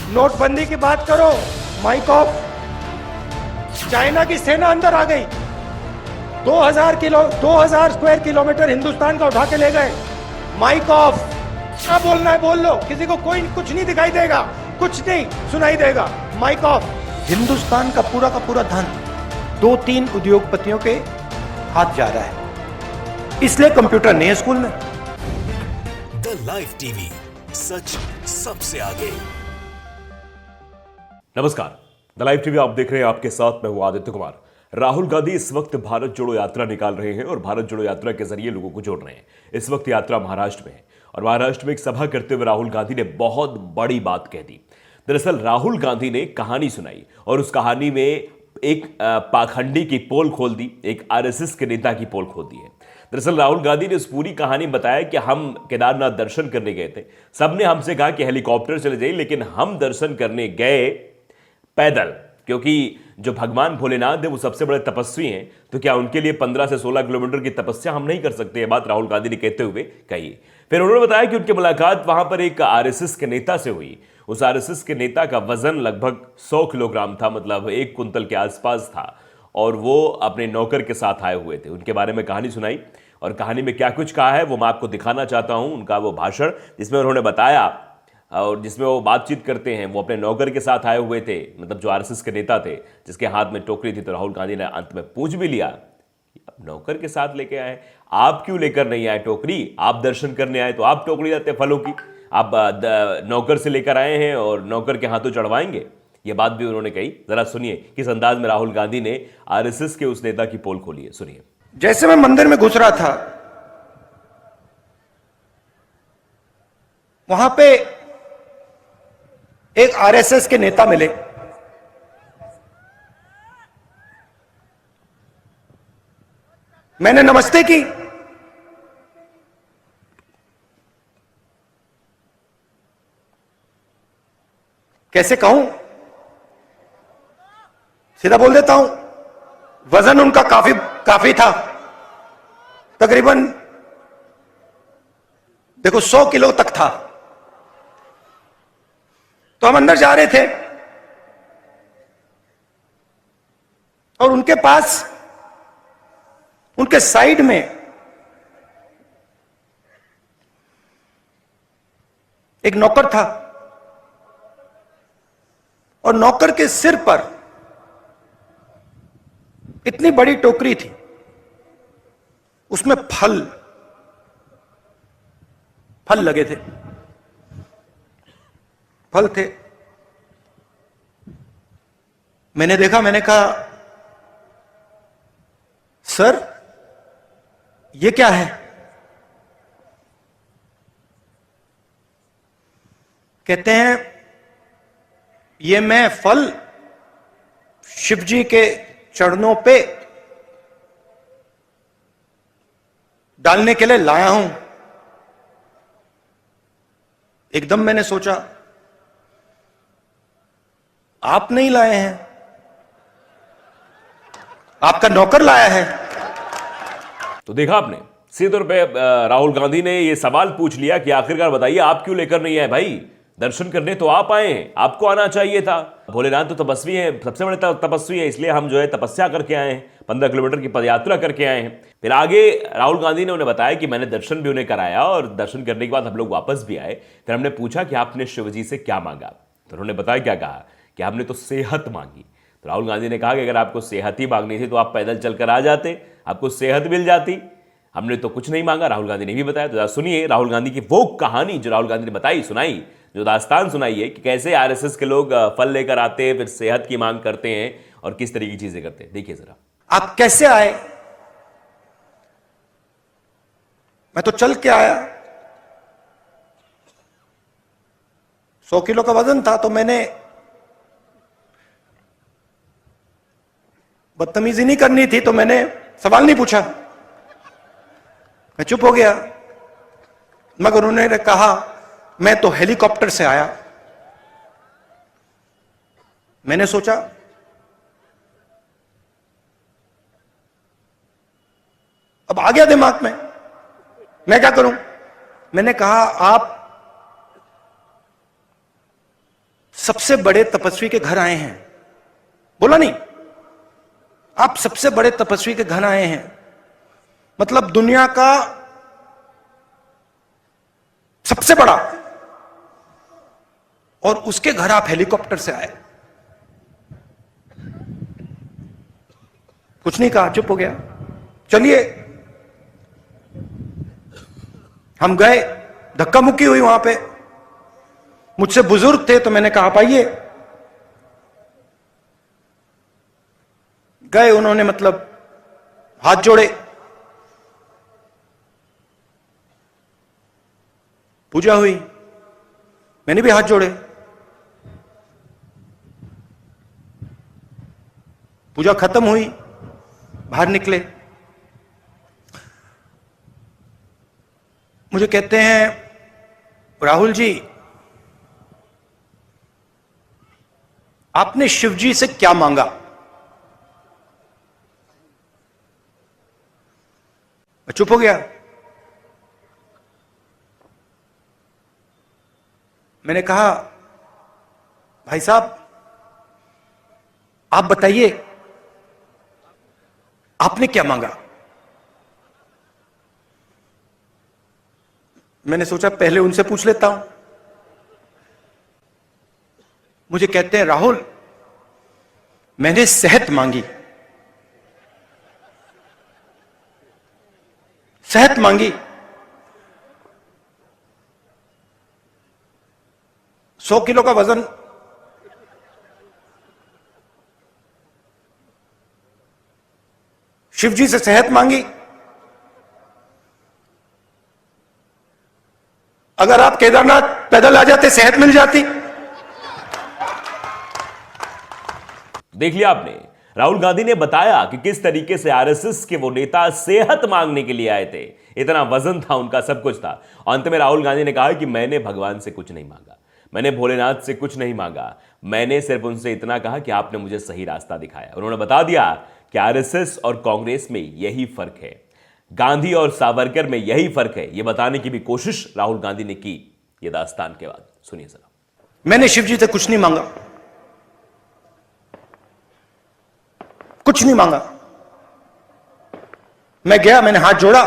नोटबंदी की बात करो, माइक ऑफ। चाइना की सेना अंदर आ गई, 2000 स्क्वायर किलोमीटर हिंदुस्तान का उठा के ले गए। Mic off. क्या बोलना है बोल लो, किसी को कोई कुछ नहीं दिखाई देगा, कुछ नहीं सुनाई देगा। Mic off. हिंदुस्तान का पूरा धन 2-3 उद्योगपतियों के हाथ जा रहा है, इसलिए कंप्यूटर नहीं है स्कूल में। द लाइव टीवी, सच सबसे आगे। नमस्कार, द लाइव टीवी आप देख रहे हैं, आपके साथ मैं हूं आदित्य कुमार। राहुल गांधी इस वक्त भारत जोड़ो यात्रा निकाल रहे हैं और भारत जोड़ो यात्रा के जरिए लोगों को जोड़ रहे हैं। इस वक्त यात्रा महाराष्ट्र में है और महाराष्ट्र में एक सभा करते हुए राहुल गांधी ने बहुत बड़ी बात कह दी। दरअसल राहुल गांधी ने कहानी सुनाई और उस कहानी में एक पाखंडी की पोल खोल दी, एक आरएसएस के नेता की पोल खोल दी है। दरअसल राहुल गांधी ने उस पूरी कहानी बताया कि हम केदारनाथ दर्शन करने गए थे, सबने हमसे कहा कि हेलीकॉप्टर चले जाइए, लेकिन हम दर्शन करने गए पैदल, क्योंकि जो भगवान भोलेनाथ है वो सबसे बड़े तपस्वी हैं, तो क्या उनके लिए 15 से 16 किलोमीटर की तपस्या हम नहीं कर सकते? ये बात राहुल गांधी ने कहते हुए कही। फिर उन्होंने बताया कि उनकी मुलाकात वहां पर एक आरएसएस के नेता से हुई। उस आरएसएस के नेता का वजन लगभग 100 किलोग्राम था, मतलब 1 कुंतल के आसपास था, और वो अपने नौकर के साथ आए हुए थे। उनके बारे में कहानी सुनाई और कहानी में क्या कुछ कहा है वो मैं आपको दिखाना चाहता हूं। उनका वो भाषण जिसमें उन्होंने बताया और जिसमें वो बातचीत करते हैं, वो अपने नौकर के साथ आए हुए थे, मतलब जो आरएसएस के नेता थे, जिसके हाथ में टोकरी थी। तो राहुल गांधी ने अंत में पूछ भी लिया, अब नौकर के साथ लेके आए, आप क्यों लेकर नहीं आए टोकरी? आप दर्शन करने आए तो आप टोकरी लाते फलों की, आप नौकर से लेकर आए हैं और नौकर के हाथों चढ़वाएंगे? ये बात भी उन्होंने कही। जरा सुनिए किस अंदाज में राहुल गांधी ने आरएसएस के उस नेता की पोल खोली है, सुनिए। जैसे मैं मंदिर में घुस रहा था, वहां पे एक आरएसएस के नेता मिले। मैंने नमस्ते की। कैसे कहूं, सीधा बोल देता हूं, वजन उनका काफी था, तकरीबन देखो 100 किलो तक था। तो हम अंदर जा रहे थे और उनके पास, उनके साइड में एक नौकर था और नौकर के सिर पर इतनी बड़ी टोकरी थी, उसमें फल लगे थे, फल थे। मैंने देखा, मैंने कहा, सर ये क्या है? कहते हैं ये मैं फल शिव जी के चरणों पे डालने के लिए लाया हूं। एकदम मैंने सोचा, आप नहीं लाए हैं, आपका नौकर लाया है। तो देखा आपने, सीधे तौर पे राहुल गांधी ने ये सवाल पूछ लिया कि आखिरकार बताइए आप क्यों लेकर नहीं आए? भाई दर्शन करने तो आप आए हैं, आपको आना चाहिए था। भोलेनाथ तो तपस्वी हैं, सबसे बड़े तपस्वी हैं, इसलिए हम जो है तपस्या करके आए हैं, 15 किलोमीटर की पदयात्रा करके आए हैं। फिर आगे राहुल गांधी ने उन्हें बताया कि मैंने दर्शन भी उन्हें कराया और दर्शन करने के बाद हम लोग वापस भी आए। फिर हमने पूछा कि आपने शिव जी से क्या मांगा? तो उन्होंने बताया, क्या कहा कि हमने तो सेहत मांगी। तो राहुल गांधी ने कहा कि अगर आपको सेहत ही मांगनी थी तो आप पैदल चलकर आ जाते, आपको सेहत मिल जाती, हमने तो कुछ नहीं मांगा। राहुल गांधी ने भी बताया। तो सुनिए राहुल गांधी की वो कहानी जो राहुल गांधी ने बताई, सुनाई, जो दास्तान सुनाई है कि कैसे आरएसएस के लोग फल लेकर आते हैं, फिर सेहत की मांग करते हैं और किस तरह की चीजें करते हैं। देखिए जरा। आप कैसे आए? मैं तो चल के आया, 100 किलो का वजन था, तो मैंने बदतमीजी नहीं करनी थी, तो मैंने सवाल नहीं पूछा, मैं चुप हो गया। मगर उन्होंने कहा, मैं तो हेलीकॉप्टर से आया। मैंने सोचा अब आ गया दिमाग में, मैं क्या करूं? मैंने कहा, आप सबसे बड़े तपस्वी के घर आए हैं, बोला नहीं, आप सबसे बड़े तपस्वी के घर आए हैं, मतलब दुनिया का सबसे बड़ा, और उसके घर आप हेलीकॉप्टर से आए। कुछ नहीं कहा, चुप हो गया। चलिए, हम गए, धक्का मुक्की हुई वहां पे, मुझसे बुजुर्ग थे तो मैंने कहा आप आइए। गए, उन्होंने मतलब हाथ जोड़े, पूजा हुई, मैंने भी हाथ जोड़े, पूजा खत्म हुई, बाहर निकले, मुझे कहते हैं राहुल जी आपने शिवजी से क्या मांगा? मैं चुप हो गया। मैंने कहा भाई साहब आप बताइए आपने क्या मांगा? मैंने सोचा पहले उनसे पूछ लेता हूं। मुझे कहते हैं राहुल मैंने सेहत मांगी, सेहत मांगी। 100 किलो का वजन, शिवजी से सेहत मांगी। अगर आप केदारनाथ पैदल आ जाते सेहत मिल जाती। देख लिया आपने, राहुल गांधी ने बताया कि किस तरीके से आरएसएस के वो नेता सेहत मांगने के लिए आए थे। इतना वजन था उनका, सब कुछ था। अंत में राहुल गांधी ने कहा कि मैंने भगवान से कुछ नहीं मांगा, मैंने भोलेनाथ से कुछ नहीं मांगा, मैंने सिर्फ उनसे इतना कहा कि आपने मुझे सही रास्ता दिखाया। उन्होंने बता दिया कि आरएसएस और कांग्रेस में यही फर्क है, गांधी और सावरकर में यही फर्क है। यह बताने की भी कोशिश राहुल गांधी ने की ये दास्तान के बाद। सुनिए जरा। मैंने शिवजी से कुछ नहीं मांगा, कुछ नहीं मांगा। मैं गया, मैंने हाथ जोड़ा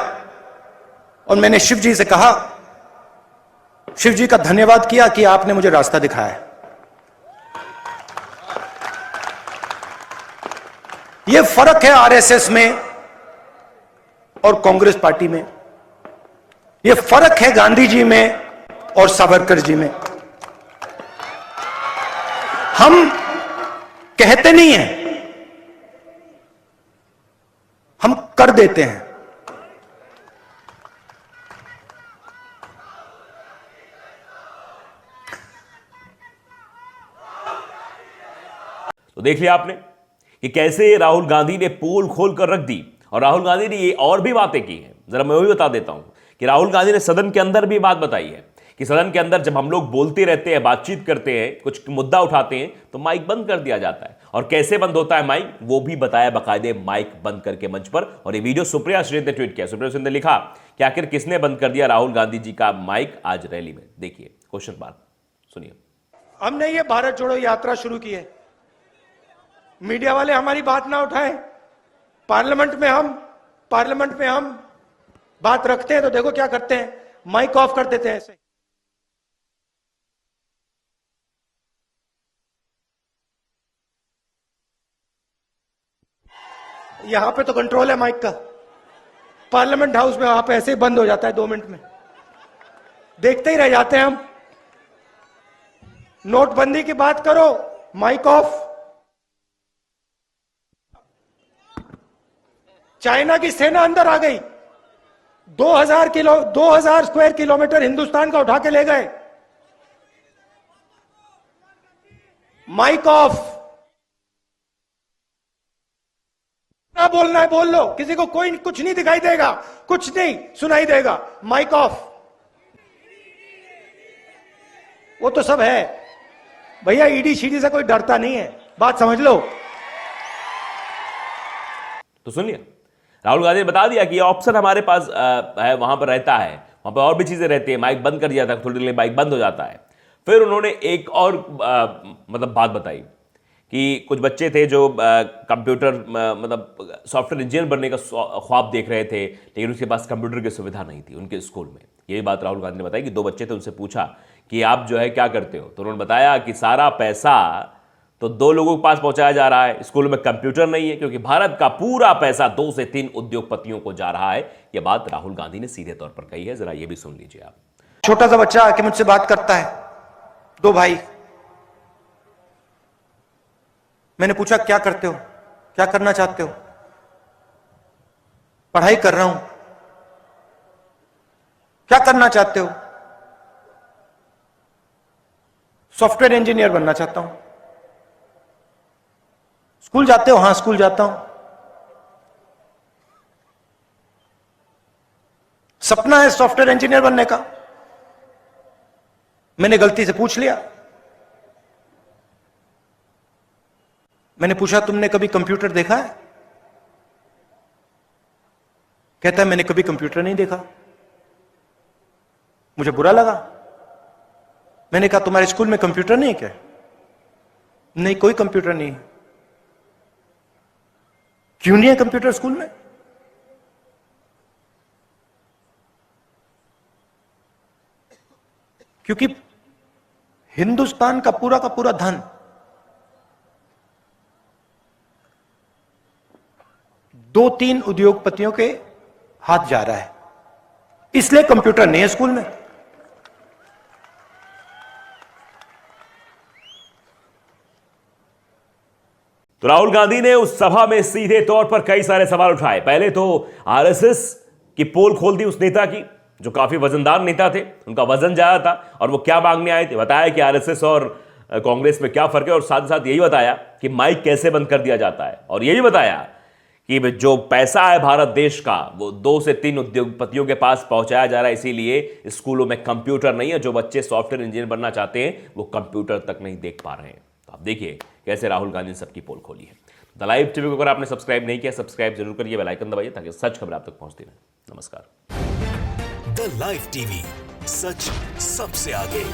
और मैंने शिवजी से कहा, शिवजी का धन्यवाद किया कि आपने मुझे रास्ता दिखाया है। यह फर्क है आरएसएस में और कांग्रेस पार्टी में, यह फर्क है गांधी जी में और सावरकर जी में। हम कहते नहीं हैं, हम कर देते हैं। तो देख लिया आपने कि कैसे राहुल गांधी ने पोल खोल कर रख दी। और राहुल गांधी ने ये और भी बातें की हैं। जरा मैं वही बता देता हूं कि राहुल गांधी ने सदन के अंदर भी बात बताई है कि सदन के अंदर जब हम लोग बोलते रहते हैं, बातचीत करते हैं, कुछ मुद्दा उठाते हैं तो माइक बंद कर दिया जाता है। और कैसे बंद होता है माइक, वो भी बताया बाकायदे माइक बंद करके मंच पर। और ये वीडियो सुप्रिया सुरीन ने ट्वीट किया। सुप्रिया सुरीन ने लिखा कि आखिर किसने बंद कर दिया राहुल गांधी जी का माइक आज रैली में। देखिए क्वेश्चन मार्क, सुनिए। हमने ये भारत जोड़ो यात्रा शुरू की है, मीडिया वाले हमारी बात ना उठाएं। पार्लियामेंट में हम बात रखते हैं तो देखो क्या करते हैं, माइक ऑफ कर देते हैं ऐसे। यहां पे तो कंट्रोल है माइक का, पार्लियामेंट हाउस में वहां पे ऐसे ही बंद हो जाता है 2 मिनट में, देखते ही रह जाते हैं हम। नोटबंदी की बात करो, माइक ऑफ। चाइना की सेना अंदर आ गई, 2000 स्क्वायर किलोमीटर हिंदुस्तान का उठा के ले गए, माइक ऑफ। ना बोलना है बोल लो, किसी को कोई कुछ नहीं दिखाई देगा, कुछ नहीं सुनाई देगा, माइक ऑफ। वो तो सब है भैया, ईडी शीडी से कोई डरता नहीं है, बात समझ लो। तो सुन लिया, राहुल गांधी ने बता दिया कि ये ऑप्शन हमारे पास है, वहां पर रहता है, वहां पर और भी चीजें रहती है। माइक बंद कर दिया था, थोड़ी देर में माइक बंद हो जाता है। फिर उन्होंने एक और मतलब बात बताई कि कुछ बच्चे थे जो कंप्यूटर मतलब सॉफ्टवेयर इंजीनियर बनने का ख्वाब देख रहे थे, लेकिन उसके पास कंप्यूटर की सुविधा नहीं थी उनके स्कूल में। यही बात राहुल गांधी ने बताई कि 2 बच्चे थे, उनसे पूछा कि आप जो है क्या करते हो, तो उन्होंने बताया कि सारा पैसा तो 2 लोगों के पास पहुंचाया जा रहा है, स्कूल में कंप्यूटर नहीं है, क्योंकि भारत का पूरा पैसा 2 से 3 उद्योगपतियों को जा रहा है। यह बात राहुल गांधी ने सीधे तौर पर कही है, जरा ये भी सुन लीजिए आप। छोटा सा बच्चा आके मुझसे बात करता है, 2 भाई। मैंने पूछा क्या करते हो, क्या करना चाहते हो? पढ़ाई कर रहा हूं। क्या करना चाहते हो? सॉफ्टवेयर इंजीनियर बनना चाहता हूं। स्कूल जाते हो? हां, स्कूल जाता हूं। सपना है सॉफ्टवेयर इंजीनियर बनने का। मैंने गलती से पूछ लिया। मैंने पूछा तुमने कभी कंप्यूटर देखा है? कहता है मैंने कभी कंप्यूटर नहीं देखा। मुझे बुरा लगा। मैंने कहा तुम्हारे स्कूल में कंप्यूटर नहीं है क्या? नहीं, कोई कंप्यूटर नहीं है। क्यों नहीं है कंप्यूटर स्कूल में? क्योंकि हिंदुस्तान का पूरा धन 2-3 उद्योगपतियों के हाथ जा रहा है, इसलिए कंप्यूटर नहीं है स्कूल में। तो राहुल गांधी ने उस सभा में सीधे तौर पर कई सारे सवाल उठाए। पहले तो आरएसएस की पोल खोल दी उस नेता की, जो काफी वजनदार नेता थे, उनका वजन ज्यादा था और वो क्या मांगने आए थे। बताया कि आरएसएस और कांग्रेस में क्या फर्क है, और साथ साथ यही बताया कि माइक कैसे बंद कर दिया जाता है, और यही बताया कि जो पैसा है भारत देश का वो 2 से 3 उद्योगपतियों के पास पहुंचाया जा रहा है, इसीलिए स्कूलों में कंप्यूटर नहीं है। जो बच्चे सॉफ्टवेयर इंजीनियर बनना चाहते हैं वो कंप्यूटर तक नहीं देख पा रहे हैं। तो आप देखिए कैसे राहुल गांधी ने सबकी पोल खोली है। द लाइव टीवी को अगर आपने सब्सक्राइब नहीं किया, सब्सक्राइब जरूर करिए, बेल आइकन दबाइए ताकि सच खबर आप तक पहुंचती रहे। नमस्कार। द लाइव टीवी, सच सबसे आगे।